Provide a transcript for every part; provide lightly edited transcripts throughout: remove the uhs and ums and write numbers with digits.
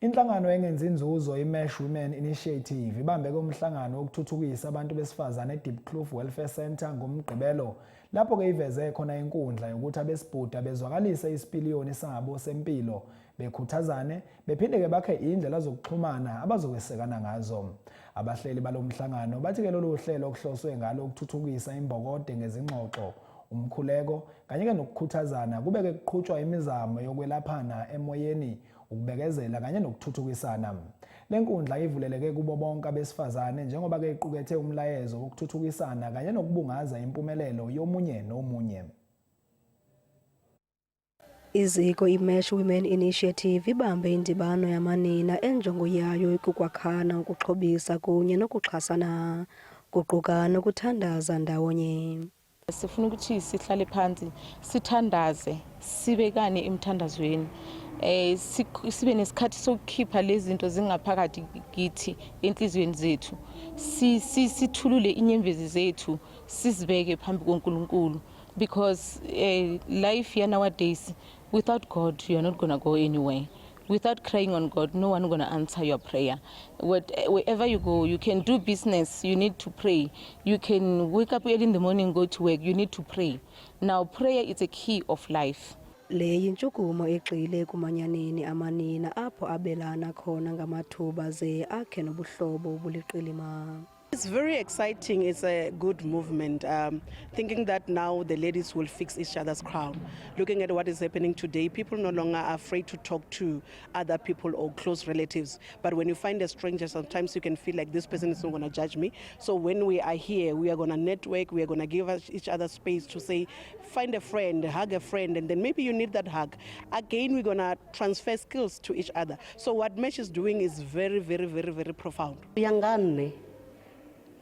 Inhlangano engenzi inzuzo iMesh Women Initiative ibambe umhlangano wokuthuthukisa abantu besifazane eDeepkloof Welfare Centre ngomgqibelo lapho ke iveze khona inkundla yokuthi abesibhuda bezwakalise isipiliyoni sabo sempilo bekhuthazane bephinde ke bakhe indlela zokuxhumana abazokwesekana ngazo. Abahleli balomhlangano bathi ke lolu hlelo okuhloswe ngalo ukuthuthukisa imbokode ngezingxoxo umkhuleko kanye ke nokukhuthazana kube ke kuqhutshwa imizamo yokwelaphana emoyeni ukubekezela kanye nokuthuthukisana. Lenkundla ivuleleke kubo bonke abesifazane njengoba ke iqukethe umlayezo wokuthuthukisana kanye nokubungaza impumelelo yomunye nomunye. Iziko iMesh Women Initiative ibambe indibano yamanina enjongo yayo ukukwakhana ukuxhobisa kunye nokuxhasana kuquka nokuthandaza ndawonye. Sifuna ukuthi sihlale phansi sithandaze sibekane emthandazweni sibe nesikhathi sokukhipha lezi zinto zingaphakathi kithi enhlizweni zethu sithulule inyembezi zethu sizibeke phambi koNkulunkulu because life nowadays without God you are not going to go anywhere. Without crying on God, no one going to answer your prayer. Wherever you go, you can do business, you need to pray. You can wake up early in the morning, go to work, you need to pray. Now, prayer is a key of life. Le yintshukumo egxile kumanyaneni amanina apho abelana khona ngamathuba ze akhe nobuhlobo obuliqilima. It's very exciting. It's a good movement. Thinking that now the ladies will fix each other's crown. Looking at what is happening today, people no longer are afraid to talk to other people or close relatives. But when you find a stranger, sometimes you can feel like this person is not going to judge me. So when we are here, we are going to network. We are going to give each other space to say, find a friend, hug a friend, and then maybe you need that hug. Again, we're going to transfer skills to each other. So what Mesh is doing is very, very, very, very profound.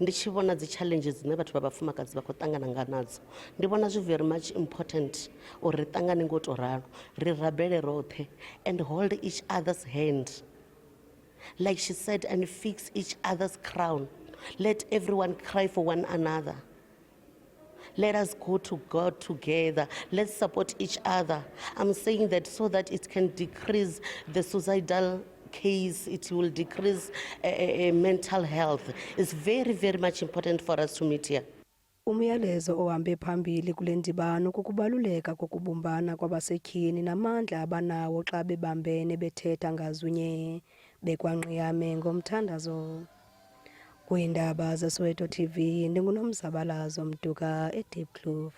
Ndichivona the challenges ne batho ba bafumakadzi ba khotangana nganadzo ndibona zwi very much important or re tangane ngo to ralo re rabele rothe and hold each other's hand like she said and fix each other's crown. Let everyone cry for one another. Let us go to God together. Let's support each other. I'm saying that so that it can decrease the suicidal case, it will decrease mental health. It's very, very much important for us to meet here. Umyalezo ohambe phambili kule ndibano kukubaluleka kokubumbana kwabasetyhini namandla abanawo xa bebambene bethetha ngazunye bekwanqiyame ngomthandazo. Kwiindaba zeSoweto TV ndinguNomzabalazo Mduka eDeepkloof.